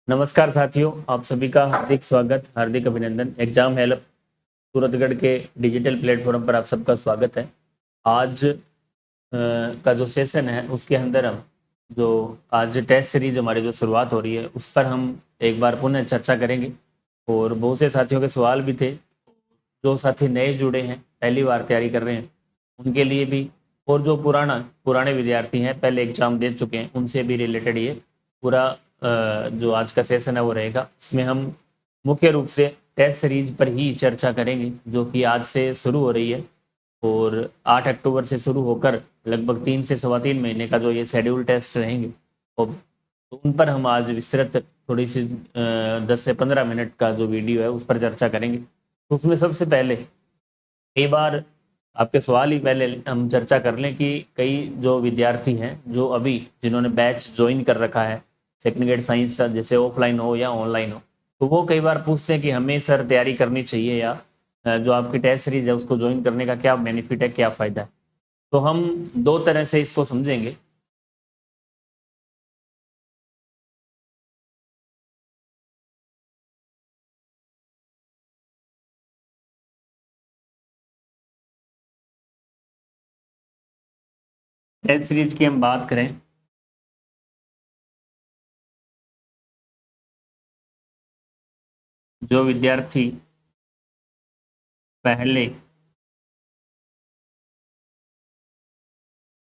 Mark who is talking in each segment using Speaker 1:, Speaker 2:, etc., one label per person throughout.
Speaker 1: नमस्कार साथियों, आप सभी का हार्दिक स्वागत, हार्दिक अभिनंदन। एग्जाम हेल्प सूरतगढ़ के डिजिटल प्लेटफॉर्म पर आप सबका स्वागत है। आज का जो सेशन है उसके अंदर हम जो आज टेस्ट सीरीज हमारी जो शुरुआत हो रही है उस पर हम एक बार पुनः चर्चा करेंगे। और बहुत से साथियों के सवाल भी थे, जो साथी नए जुड़े हैं, पहली बार तैयारी कर रहे हैं, उनके लिए भी, और जो पुराने विद्यार्थी हैं, पहले एग्जाम दे चुके हैं, उनसे भी रिलेटेड ये पूरा जो आज का सेशन है वो रहेगा। इसमें हम मुख्य रूप से टेस्ट सीरीज पर ही चर्चा करेंगे, जो कि आज से शुरू हो रही है और 8 अक्टूबर से शुरू होकर लगभग 3 से सवा 3 महीने का जो ये शेड्यूल टेस्ट रहेंगे, और तो उन पर हम आज विस्तृत थोड़ी सी 10 से 15 मिनट का जो वीडियो है उस पर चर्चा करेंगे। तो उसमें सबसे पहले कई बार आपके सवाल ही पहले हम चर्चा कर लें कि कई जो विद्यार्थी हैं जो अभी जिन्होंने बैच ज्वाइन कर रखा है सेकंड ग्रेड साइंस, जैसे ऑफलाइन हो या ऑनलाइन हो, तो वो कई बार पूछते हैं कि हमें सर तैयारी करनी चाहिए या जो आपकी टेस्ट सीरीज है उसको ज्वाइन करने का क्या बेनिफिट है, क्या फ़ायदा है। तो हम दो तरह से इसको समझेंगे। टेस्ट सीरीज की हम बात करें, जो विद्यार्थी पहले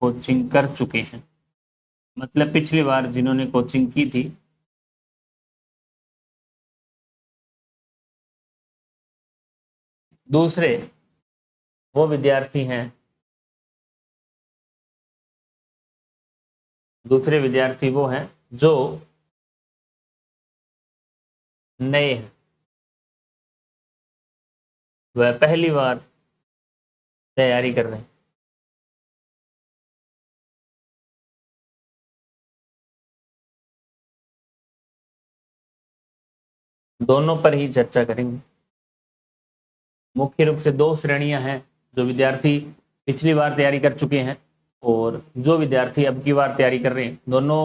Speaker 1: कोचिंग कर चुके हैं, मतलब पिछली बार जिन्होंने कोचिंग की थी, दूसरे वो विद्यार्थी हैं, दूसरे विद्यार्थी वो हैं जो नए हैं, वह पहली बार तैयारी कर रहे हैं। दोनों पर ही चर्चा करेंगे। मुख्य रूप से दो श्रेणियां हैं, जो विद्यार्थी पिछली बार तैयारी कर चुके हैं और जो विद्यार्थी अब की बार तैयारी कर रहे हैं, दोनों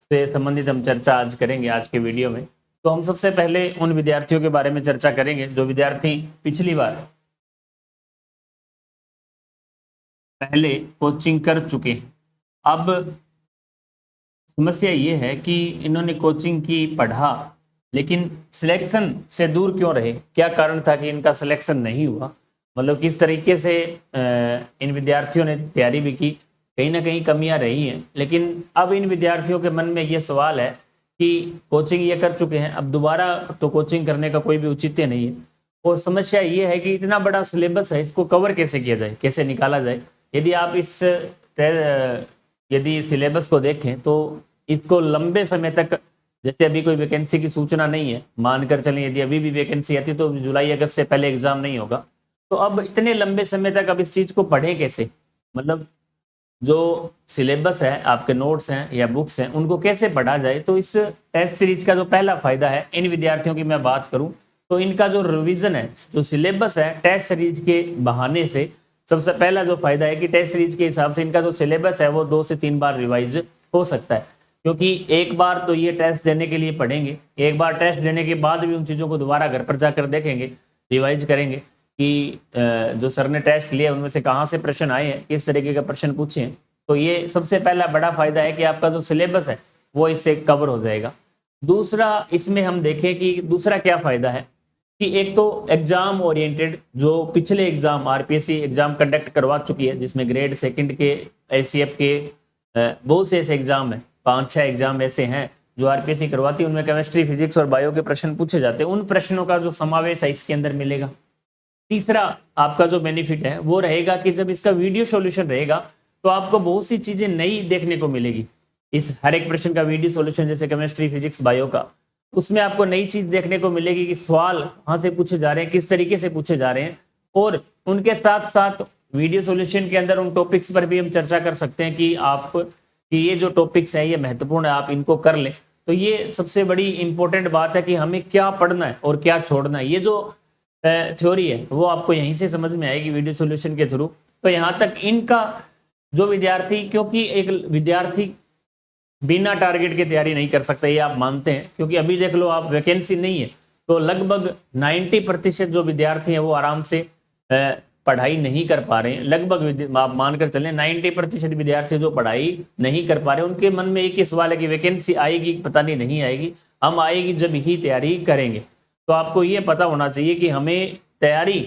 Speaker 1: से संबंधित हम चर्चा आज करेंगे आज के वीडियो में। तो हम सबसे पहले उन विद्यार्थियों के बारे में चर्चा करेंगे जो विद्यार्थी पिछली बार पहले कोचिंग कर चुके हैं। अब समस्या ये है कि इन्होंने कोचिंग की, पढ़ा, लेकिन सिलेक्शन से दूर क्यों रहे, क्या कारण था कि इनका सिलेक्शन नहीं हुआ, मतलब किस तरीके से इन विद्यार्थियों ने तैयारी भी की, कहीं ना कहीं कमियां रही हैं। लेकिन अब इन विद्यार्थियों के मन में ये सवाल है कि कोचिंग ये कर चुके हैं, अब दोबारा तो कोचिंग करने का कोई भी औचित्य नहीं है। और समस्या ये है कि इतना बड़ा सिलेबस है, इसको कवर कैसे किया जाए, कैसे निकाला जाए। यदि आप यदि सिलेबस को देखें तो इसको लंबे समय तक, जैसे अभी कोई वैकेंसी की सूचना नहीं है, मानकर चलें यदि अभी भी वैकेंसी आती तो जुलाई अगस्त से पहले एग्जाम नहीं होगा, तो अब इतने लंबे समय तक अब इस चीज को पढ़ें कैसे, मतलब जो सिलेबस है, आपके नोट्स हैं या बुक्स हैं, उनको कैसे पढ़ा जाए। तो इस टेस्ट सीरीज का जो पहला फायदा है, इन विद्यार्थियों की मैं बात करूं तो इनका जो रिवीजन है, जो सिलेबस है, टेस्ट सीरीज के बहाने से सबसे पहला जो फायदा है कि टेस्ट सीरीज के हिसाब से इनका जो सिलेबस है वो 2 से 3 बार रिवाइज हो सकता है। क्योंकि एक बार तो ये टेस्ट देने के लिए पढ़ेंगे, एक बार टेस्ट देने के बाद भी उन चीज़ों को दोबारा घर पर जाकर देखेंगे, रिवाइज करेंगे कि जो सर ने टेस्ट लिया उनमें से कहाँ से प्रश्न आए हैं, किस तरीके का प्रश्न पूछे हैं। तो ये सबसे पहला बड़ा फायदा है कि आपका जो सिलेबस है वो इससे कवर हो जाएगा। दूसरा इसमें हम देखें कि दूसरा क्या फायदा है कि एक तो एग्जाम ओरिएंटेड, जो पिछले एग्जाम आरपीएससी एग्जाम कंडक्ट करवा चुकी है, जिसमें ग्रेड सेकंड के, एसीएफ के बहुत से ऐसे एग्जाम है, 5-6 एग्जाम ऐसे हैं जो आरपीएससी करवाती है, उनमें केमिस्ट्री, फिजिक्स और बायो के प्रश्न पूछे जाते हैं, उन प्रश्नों का जो समावेश है इसके अंदर मिलेगा। तीसरा आपका जो बेनिफिट है वो रहेगा कि जब इसका वीडियो सॉल्यूशन रहेगा तो आपको बहुत सी चीजें नई देखने को मिलेगी। इस हर एक प्रश्न का वीडियो सॉल्यूशन, जैसे केमिस्ट्री, फिजिक्स, बायो का, उसमें आपको नई चीज देखने को मिलेगी कि सवाल कहाँ से पूछे जा रहे हैं, किस तरीके से पूछे जा रहे हैं। और उनके साथ साथ वीडियो सॉल्यूशन के अंदर उन टॉपिक्स पर भी हम चर्चा कर सकते हैं कि आप कि ये जो टॉपिक्स हैं ये महत्वपूर्ण है, आप इनको कर लें। तो ये सबसे बड़ी इंपॉर्टेंट बात है कि हमें क्या पढ़ना है और क्या छोड़ना है। ये जो थ्योरी है वो आपको यहीं से समझ में आएगी वीडियो सॉल्यूशन के थ्रू। तो यहाँ तक इनका जो विद्यार्थी, क्योंकि एक विद्यार्थी बिना टारगेट की तैयारी नहीं कर सकता, ये आप मानते हैं? क्योंकि अभी देख लो आप, वैकेंसी नहीं है तो लगभग 90% जो विद्यार्थी हैं वो आराम से पढ़ाई नहीं कर पा रहे हैं। लगभग आप मानकर चलें 90% विद्यार्थी जो पढ़ाई नहीं कर पा रहे, उनके मन में एक ही सवाल है कि वैकेंसी आएगी, पता नहीं आएगी, हम आएगी जब ही तैयारी करेंगे। तो आपको ये पता होना चाहिए कि हमें तैयारी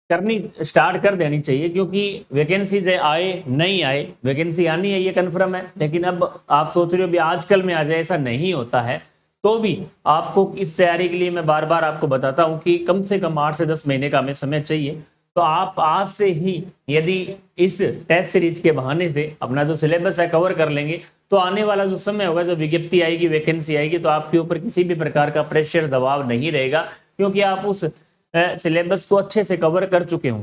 Speaker 1: करनी स्टार्ट कर देनी चाहिए, क्योंकि वैकेंसी चाहे आए नहीं आए, वैकेंसी आनी है ये कन्फर्म है। लेकिन अब आप सोच रहे हो भी आजकल में आ जाए, ऐसा नहीं होता है। तो भी आपको इस तैयारी के लिए मैं बार बार आपको बताता हूं कि कम से कम 8 से 10 महीने का हमें समय चाहिए। तो आप आज से ही यदि इस टेस्ट सीरीज के बहाने से अपना जो सिलेबस है कवर कर लेंगे, तो आने वाला जो समय होगा, जो विज्ञप्ति आएगी, वैकेंसी आएगी, तो आपके ऊपर किसी भी प्रकार का प्रेशर, दबाव नहीं रहेगा, क्योंकि आप उस सिलेबस को अच्छे से कवर कर चुके हों।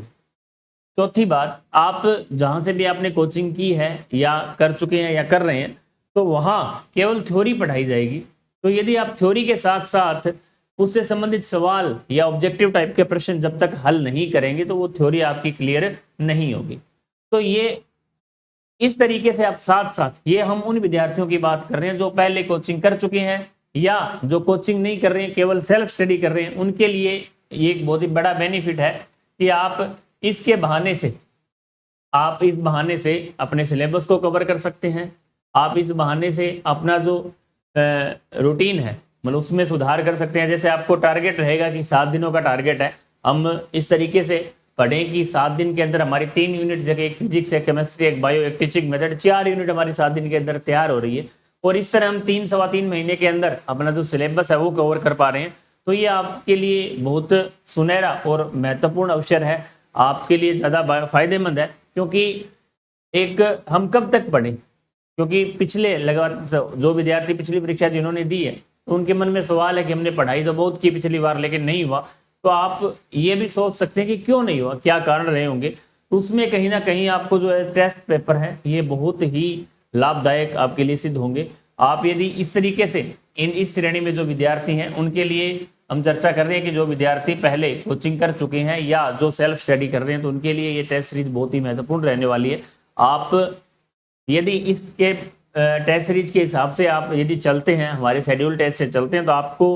Speaker 1: चौथी बात, आप जहां से भी आपने कोचिंग की है या कर चुके हैं या कर रहे हैं, तो वहां केवल थ्योरी पढ़ाई जाएगी। तो यदि आप थ्योरी के साथ साथ उससे संबंधित सवाल या ऑब्जेक्टिव टाइप के प्रश्न जब तक हल नहीं करेंगे, तो वो थ्योरी आपकी क्लियर नहीं होगी। तो ये इस तरीके से आप साथ साथ, ये हम उन विद्यार्थियों की बात कर रहे हैं जो पहले कोचिंग कर चुके हैं या जो कोचिंग नहीं कर रहे हैं, केवल सेल्फ स्टडी कर रहे हैं, उनके लिए ये एक बहुत ही बड़ा बेनिफिट है कि आप इसके बहाने से, आप इस बहाने से अपने सिलेबस को कवर कर सकते हैं। आप इस बहाने से अपना जो रूटीन है मतलब उसमें सुधार कर सकते हैं। जैसे आपको टारगेट रहेगा कि 7 दिनों का टारगेट है, हम इस तरीके से पढ़ें कि 7 दिन के अंदर हमारी 3 यूनिट, जगह एक फिजिक्स, एक केमिस्ट्री, एक बायो, एक टीचिंग मेथड, 4 यूनिट हमारी 7 दिन के अंदर तैयार हो रही है। और इस तरह हम 3 सवा 3 महीने के अंदर अपना जो सिलेबस है वो कवर कर पा रहे हैं। तो ये आपके लिए बहुत सुनहरा और महत्वपूर्ण अवसर है, आपके लिए ज़्यादा फायदेमंद है। क्योंकि एक हम कब तक पढ़ें, क्योंकि पिछले लगातार जो विद्यार्थी पिछली परीक्षा जिन्होंने दी है, तो उनके मन में सवाल है कि हमने पढ़ाई तो बहुत की पिछली बार लेकिन नहीं हुआ। तो आप ये भी सोच सकते हैं कि क्यों नहीं हुआ, क्या कारण रहे होंगे। तो उसमें कहीं ना कहीं आपको जो है टेस्ट पेपर है ये बहुत ही लाभदायक आपके लिए सिद्ध होंगे। आप यदि इस तरीके से इस श्रेणी में जो विद्यार्थी हैं उनके लिए हम चर्चा कर रहे हैं कि जो विद्यार्थी पहले कोचिंग कर चुके हैं या जो सेल्फ स्टडी कर रहे हैं, तो उनके लिए ये टेस्ट सीरीज बहुत ही महत्वपूर्ण रहने वाली है। आप यदि इसके टेस्ट सीरीज के हिसाब से आप यदि चलते हैं, हमारे शेड्यूल टेस्ट से चलते हैं, तो आपको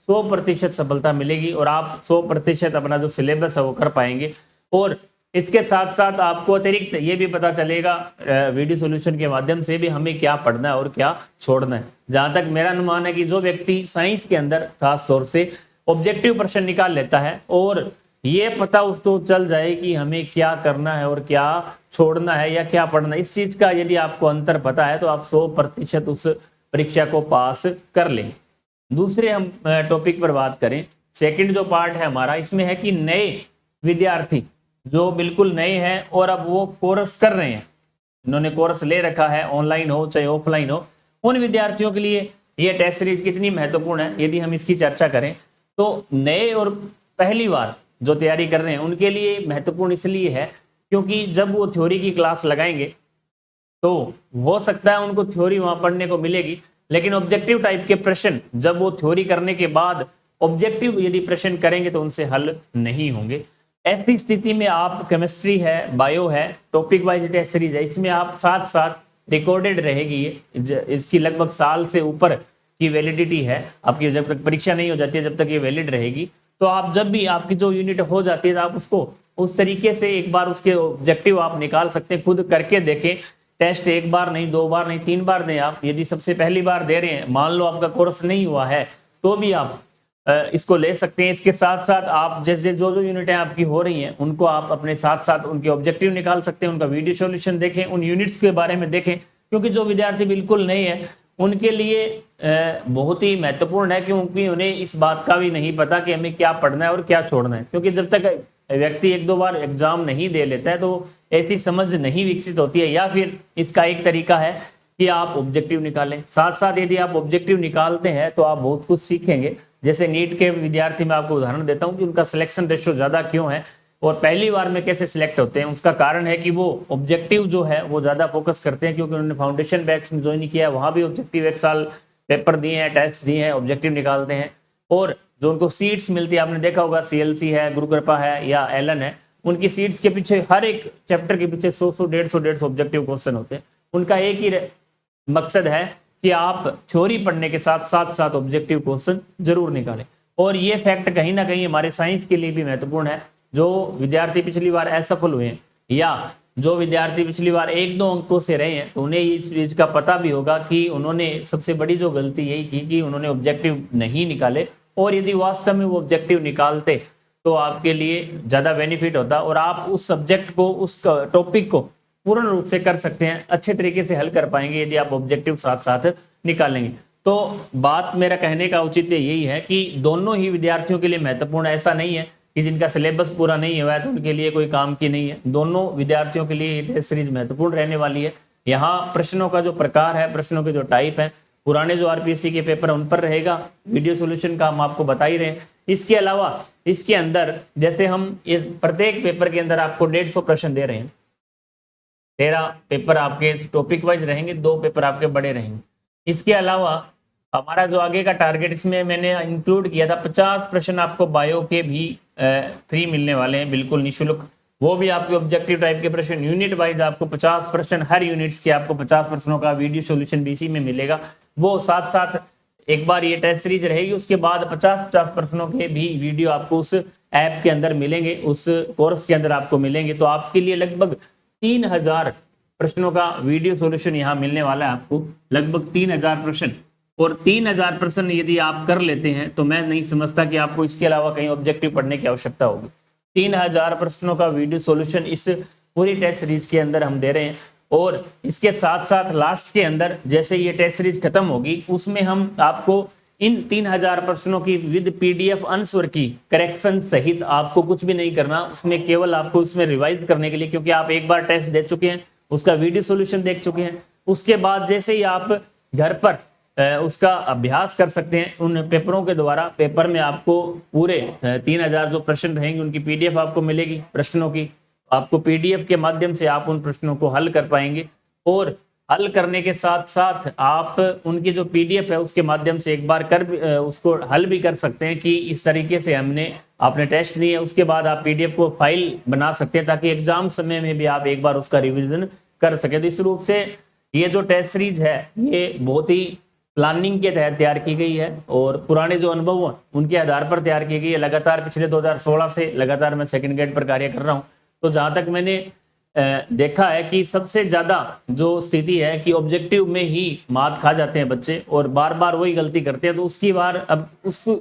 Speaker 1: 100% सफलता मिलेगी और आप 100% अपना जो सिलेबस है वो कर पाएंगे। और इसके साथ साथ आपको अतिरिक्त ये भी पता चलेगा वीडियो सॉल्यूशन के माध्यम से भी हमें क्या पढ़ना है और क्या छोड़ना है। जहां तक मेरा अनुमान है कि जो व्यक्ति साइंस के अंदर खास तौर से ऑब्जेक्टिव प्रश्न निकाल लेता है और ये पता उसको चल जाए कि हमें क्या करना है और क्या छोड़ना है या क्या पढ़ना है, इस चीज का यदि आपको अंतर पता है, तो आप 100% उस परीक्षा को पास कर लेंगे। दूसरे हम टॉपिक पर बात करें, सेकंड जो पार्ट है हमारा, इसमें है कि नए विद्यार्थी जो बिल्कुल नए हैं और अब वो कोर्स कर रहे हैं, इन्होंने कोर्स ले रखा है, ऑनलाइन हो चाहे ऑफलाइन हो, उन विद्यार्थियों के लिए ये टेस्ट सीरीज कितनी महत्वपूर्ण है यदि हम इसकी चर्चा करें। तो नए और पहली बार जो तैयारी कर रहे हैं उनके लिए महत्वपूर्ण इसलिए है क्योंकि जब वो थ्योरी की क्लास लगाएंगे तो हो सकता है उनको थ्योरी वहां पढ़ने को मिलेगी, लेकिन ऑब्जेक्टिव टाइप के प्रश्न जब वो थ्योरी करने के बाद ऑब्जेक्टिव यदि प्रश्न करेंगे तो उनसे हल नहीं होंगे। ऐसी स्थिति में आप केमिस्ट्री है, बायो है, टॉपिक वाइज टेस्ट सीरीज है, इसमें आप साथ साथ रिकॉर्डेड रहेगी, इसकी लगभग साल से ऊपर की वैलिडिटी है आपकी, जब तक परीक्षा नहीं हो जाती है जब तक ये वैलिड रहेगी। तो आप जब भी आपकी जो यूनिट हो जाती है तो आप उसको उस तरीके से एक बार उसके ऑब्जेक्टिव आप निकाल सकते हैं, खुद करके देखें। टेस्ट एक बार नहीं, 2 बार नहीं, 3 बार दें आप। यदि सबसे पहली बार दे रहे हैं, मान लो आपका कोर्स नहीं हुआ है, तो भी आप इसको ले सकते हैं। इसके साथ साथ आप जैसे जो यूनिटें आपकी हो रही हैं उनको आप अपने साथ साथ उनके ऑब्जेक्टिव निकाल सकते हैं, उनका वीडियो सॉल्यूशन देखें, उन यूनिट्स के बारे में देखें, क्योंकि जो विद्यार्थी बिल्कुल नए हैं उनके लिए बहुत ही महत्वपूर्ण है, क्योंकि उन्हें इस बात का भी नहीं पता कि हमें क्या पढ़ना है और क्या छोड़ना है। क्योंकि जब तक व्यक्ति 1-2 बार एग्जाम नहीं दे लेता है तो ऐसी समझ नहीं विकसित होती है। या फिर इसका एक तरीका है कि आप ऑब्जेक्टिव निकालें, साथ साथ यदि आप ऑब्जेक्टिव निकालते हैं तो आप बहुत कुछ सीखेंगे। जैसे नीट के विद्यार्थी मैं आपको उदाहरण देता हूं कि उनका सिलेक्शन रेशियो ज्यादा क्यों है और पहली बार में कैसे सिलेक्ट होते हैं। उसका कारण है कि वो ऑब्जेक्टिव जो है वो ज्यादा फोकस करते हैं, क्योंकि उन्होंने फाउंडेशन बैच में ज्वाइन किया है, वहां भी ऑब्जेक्टिव 1 साल पेपर दिए हैं, टेस्ट दिए हैं, ऑब्जेक्टिव निकालते हैं। और जो उनको सीट्स मिलती है, आपने देखा होगा CLC है, गुरु कृपा है या एलन है, उनकी सीट्स के पीछे हर एक चैप्टर के पीछे 100-150 ऑब्जेक्टिव क्वेश्चन होते हैं। उनका एक ही मकसद है कि आप थ्योरी पढ़ने के साथ साथ ऑब्जेक्टिव क्वेश्चन जरूर निकालें। और ये फैक्ट कहीं ना कहीं हमारे साइंस के लिए भी महत्वपूर्ण है। जो विद्यार्थी पिछली बार असफल हुए हैं या जो विद्यार्थी पिछली बार 1-2 अंकों से रहे हैं, तो उन्हें इस चीज का पता भी होगा कि उन्होंने सबसे बड़ी जो गलती यही की कि उन्होंने ऑब्जेक्टिव नहीं निकाले। और यदि वास्तव में वो ऑब्जेक्टिव निकालते तो आपके लिए ज्यादा बेनिफिट होता और आप उस सब्जेक्ट को, उस टॉपिक को पूर्ण रूप से कर सकते हैं, अच्छे तरीके से हल कर पाएंगे यदि आप ऑब्जेक्टिव साथ साथ निकालेंगे। तो बात मेरा कहने का औचित्य यही है कि दोनों ही विद्यार्थियों के लिए महत्वपूर्ण। ऐसा नहीं है कि जिनका सिलेबस पूरा नहीं हुआ है तो उनके लिए कोई काम की नहीं है। दोनों विद्यार्थियों के लिए टेस्ट सीरीज महत्वपूर्ण रहने वाली है। यहाँ प्रश्नों का जो प्रकार है, प्रश्नों के जो टाइप है, पुराने जो आरपीएससी के पेपर उन पर रहेगा, वीडियो सोल्यूशन का हम आपको बता ही रहे हैं। इसके अलावा इसके अंदर जैसे हम प्रत्येक पेपर के अंदर आपको 150 प्रश्न दे रहे हैं, 13 पेपर आपके टॉपिक वाइज रहेंगे, 2 पेपर आपके बड़े रहेंगे। इसके अलावा हमारा जो आगे का टारगेट, इसमें मैंने इंक्लूड किया था 50 प्रश्न आपको बायो के भी फ्री मिलने वाले हैं, बिल्कुल निःशुल्क। वो भी आपके ऑब्जेक्टिव टाइप के प्रश्न, यूनिट वाइज आपको 50 प्रश्न, हर यूनिट्स के आपको 50 प्रश्नों का वीडियो सोल्यूशन भी इसी में मिलेगा। वो साथ साथ एक बार ये टेस्ट सीरीज रहेगी, उसके बाद 50 प्रश्नों के भी वीडियो आपको उस ऐप के अंदर मिलेंगे, उस कोर्स के अंदर आपको मिलेंगे। तो आपके लिए लगभग 3000 प्रश्नों का वीडियो सॉल्यूशन यहाँ मिलने वाला है आपको, लगभग 3000 प्रश्न। और 3000 प्रश्न यदि आप कर लेते हैं तो मैं नहीं समझता कि आपको इसके अलावा कहीं ऑब्जेक्टिव पढ़ने की आवश्यकता होगी। 3000 प्रश्नों का वीडियो सॉल्यूशन इस पूरी टेस्ट सीरीज के अंदर हम दे रहे हैं। और इसके साथ साथ लास्ट के अंदर जैसे ये टेस्ट सीरीज खत्म होगी, उसमें हम आपको इन 3000 प्रश्नों की विद पीडीएफ आंसर की करेक्शन सहित, आपको कुछ भी नहीं करना उसमें, केवल आपको उसमें रिवाइज करने के लिए, क्योंकि आप एक बार टेस्ट दे चुके हैं, उसका वीडियो सॉल्यूशन देख चुके हैं। उसके बाद जैसे ही आप घर पर उसका अभ्यास कर सकते हैं उन पेपरों के द्वारा। पेपर में आपको पूरे 3000 जो प्रश्न रहेंगे उनकी पीडीएफ आपको मिलेगी, प्रश्नों की आपको पीडीएफ के माध्यम से आप उन प्रश्नों को हल कर पाएंगे। और हल करने के साथ साथ आप उनकी जो पीडीएफ है उसके माध्यम से एक बार उसको हल भी कर सकते हैं कि इस तरीके से हमने आपने टेस्ट दिए, उसके बाद आप पीडीएफ को फाइल बना सकते हैं ताकि एग्जाम समय में भी आप एक बार उसका रिवीजन कर सके। तो इस रूप से ये जो टेस्ट सीरीज है ये बहुत ही प्लानिंग के तहत तैयार की गई है और पुराने जो अनुभव हैं उनके आधार पर तैयार की गई है। लगातार पिछले 2016 से लगातार मैं सेकंड ग्रेड पर कार्य कर रहा हूं। तो जहां तक मैंने देखा है कि सबसे ज्यादा जो स्थिति है कि ऑब्जेक्टिव में ही मात खा जाते हैं बच्चे और बार बार वही गलती करते हैं। तो उसकी बार अब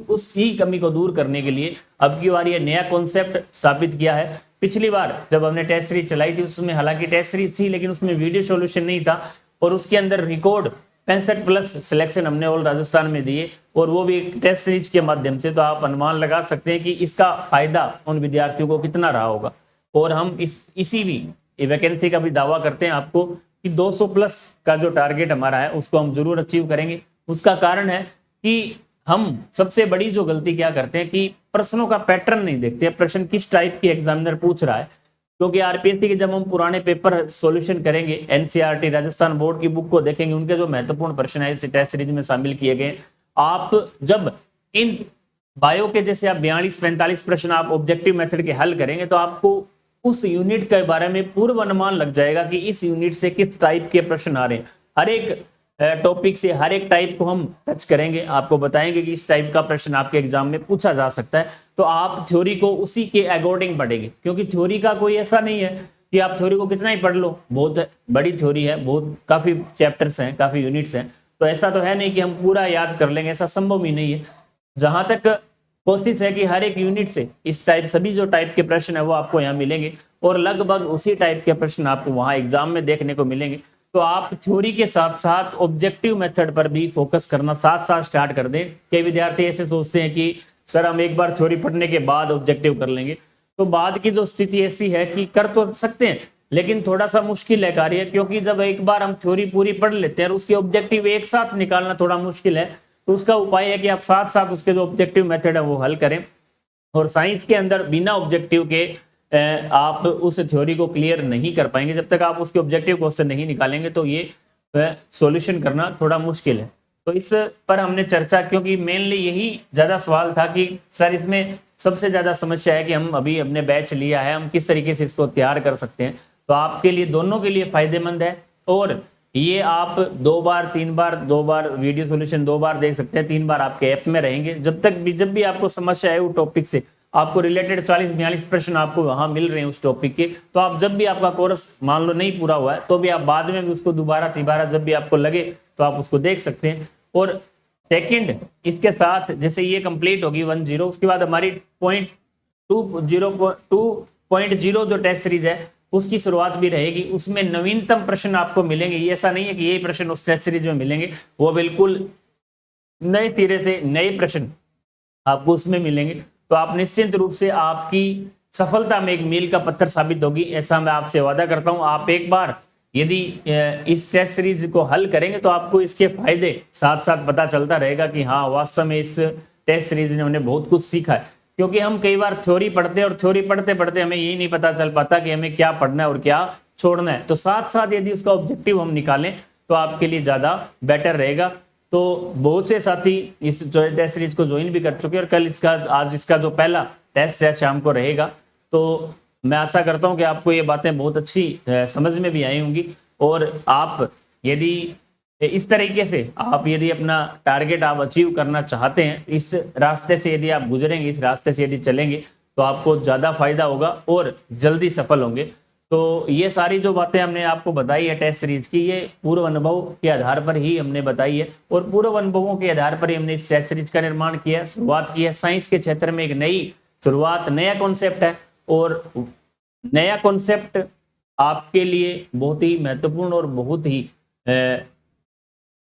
Speaker 1: उसकी कमी को दूर करने के लिए अब की बार ये नया कॉन्सेप्ट स्थापित किया है। पिछली बार जब हमने टेस्ट सीरीज चलाई थी उसमें हालांकि टेस्ट सीरीज थी लेकिन उसमें वीडियो सॉल्यूशन नहीं था और उसके अंदर रिकॉर्ड 65+ सिलेक्शन हमने ऑल राजस्थान में दिए और वो भी टेस्ट सीरीज के माध्यम से। तो आप अनुमान लगा सकते हैं कि इसका फायदा उन विद्यार्थियों को कितना रहा होगा। और हम इसी भी वैकेंसी का भी दावा करते हैं आपको कि 200+ का जो टारगेट हमारा है उसको हम जरूर अचीव करेंगे। उसका कारण है कि हम सबसे बड़ी जो गलती क्या करते हैं कि प्रश्नों का पैटर्न नहीं देखते, प्रश्न किस टाइप की एग्जामिनर पूछ रहा है। क्योंकि आरपीएससी के जब हम पुराने पेपर सॉल्यूशन करेंगे, एनसीईआरटी राजस्थान बोर्ड की बुक को देखेंगे, उनके जो महत्वपूर्ण प्रश्न है इस टेस्ट सीरीज में शामिल किए गए। आप जब इन बायो के जैसे आप 42-45 प्रश्न आप ऑब्जेक्टिव मेथड के हल करेंगे तो आपको उस यूनिट के बारे में पूर्व अनुमान लग जाएगा कि इस यूनिट से किस टाइप के प्रश्न आ रहे हैं। हर एक टॉपिक से हर एक टाइप को हम टच करेंगे, आपको बताएंगे कि इस टाइप का प्रश्न आपके एग्जाम में पूछा जा सकता है। तो आप थ्योरी को उसी के अकॉर्डिंग पढ़ेंगे, क्योंकि थ्योरी का कोई ऐसा नहीं है कि आप थ्योरी को कितना ही पढ़ लो, बहुत बड़ी थ्योरी है, बहुत काफी चैप्टर्स हैं, काफी यूनिट्स हैं। तो ऐसा तो है नहीं कि हम पूरा याद कर लेंगे, ऐसा संभव ही नहीं है। जहां तक कोशिश है कि हर एक यूनिट से इस टाइप सभी जो टाइप के प्रश्न है वो आपको यहाँ मिलेंगे और लगभग उसी टाइप के प्रश्न आपको वहां एग्जाम में देखने को मिलेंगे। तो आप थ्योरी के साथ साथ ऑब्जेक्टिव मेथड पर भी फोकस करना साथ साथ स्टार्ट कर दें। कई विद्यार्थी ऐसे सोचते हैं कि सर हम एक बार थ्योरी पढ़ने के बाद ऑब्जेक्टिव कर लेंगे। तो बाद की जो स्थिति ऐसी है कि कर तो सकते हैं लेकिन थोड़ा सा मुश्किल है कार्य, क्योंकि जब एक बार हम थ्योरी पूरी पढ़ लेते हैं और उसके ऑब्जेक्टिव एक साथ निकालना थोड़ा मुश्किल है। तो उसका उपाय है कि आप साथ साथ उसके जो ऑब्जेक्टिव मेथड है वो हल करें। और साइंस के अंदर बिना ऑब्जेक्टिव के आप उस थ्योरी को क्लियर नहीं कर पाएंगे। जब तक आप उसके ऑब्जेक्टिव क्वेश्चन नहीं निकालेंगे तो ये सॉल्यूशन करना थोड़ा मुश्किल है। तो इस पर हमने चर्चा, क्योंकि मेनली यही ज्यादा सवाल था कि सर इसमें सबसे ज्यादा समस्या है कि हम अभी अपने बैच लिया है, हम किस तरीके से इसको तैयार कर सकते हैं। तो आपके लिए दोनों के लिए फायदेमंद है। और ये आप 2 बार 3 बार 2 बार वीडियो सॉल्यूशन 2 बार देख सकते हैं, 3 बार आपके ऐप में रहेंगे। जब भी आपको समस्या है वो टॉपिक से, आपको रिलेटेड 40-42 प्रश्न आपको वहां मिल रहे हैं उस टॉपिक के, तो आप जब भी आपका कोर्स मान लो नहीं पूरा हुआ है तो भी आप बाद में भी उसको दोबारा तिबारा जब भी आपको लगे तो आप उसको देख सकते हैं। और सेकंड, इसके साथ जैसे ये कंप्लीट होगी 10, उसके बाद हमारी 2.0 जो टेस्ट सीरीज है उसकी शुरुआत भी रहेगी। उसमें नवीनतम प्रश्न आपको मिलेंगे, ये ऐसा नहीं है कि यही प्रश्न उस टेस्ट सीरीज में मिलेंगे, वो बिल्कुल नए सिरे से नए प्रश्न आपको उसमें मिलेंगे। तो आप निश्चित रूप से आपकी सफलता में एक मील का पत्थर साबित होगी, ऐसा मैं आपसे वादा करता हूं। आप एक बार यदि इस टेस्ट सीरीज को हल करेंगे तो आपको इसके फायदे साथ साथ पता चलता रहेगा कि हाँ वास्तव में इस टेस्ट सीरीज ने हमने बहुत कुछ सीखा है। क्योंकि हम कई बार थ्योरी पढ़ते हैं और थ्योरी पढ़ते पढ़ते हमें यही नहीं पता चल पाता कि हमें क्या पढ़ना है और क्या छोड़ना है। तो साथ साथ यदि उसका ऑब्जेक्टिव हम निकालें तो आपके लिए ज्यादा बेटर रहेगा। तो बहुत से साथी इस टेस्ट सीरीज को ज्वाइन भी कर चुके हैं और कल आज इसका जो पहला टेस्ट है शाम को रहेगा। तो मैं आशा करता हूं कि आपको ये बातें बहुत अच्छी समझ में भी आई होंगी। और आप यदि इस तरीके से आप यदि अपना टारगेट आप अचीव करना चाहते हैं, इस रास्ते से यदि आप गुजरेंगे, इस रास्ते से यदि चलेंगे तो आपको ज़्यादा फायदा होगा और जल्दी सफल होंगे। तो ये सारी जो बातें हमने आपको बताई है टेस्ट सीरीज की, ये पूर्व अनुभव के आधार पर ही हमने बताई है और पूर्व अनुभवों के आधार पर ही हमने इस टेस्ट सीरीज का निर्माण किया है, शुरुआत की है। साइंस के क्षेत्र में एक नई शुरुआत, नया कॉन्सेप्ट है और नया कॉन्सेप्ट आपके लिए बहुत ही महत्वपूर्ण और बहुत ही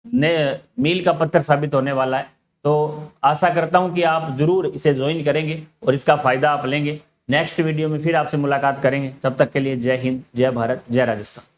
Speaker 1: मील का पत्थर साबित होने वाला है। तो आशा करता हूं कि आप जरूर इसे ज्वाइन करेंगे और इसका फायदा आप लेंगे। नेक्स्ट वीडियो में फिर आपसे मुलाकात करेंगे, तब तक के लिए जय हिंद, जय भारत, जय राजस्थान।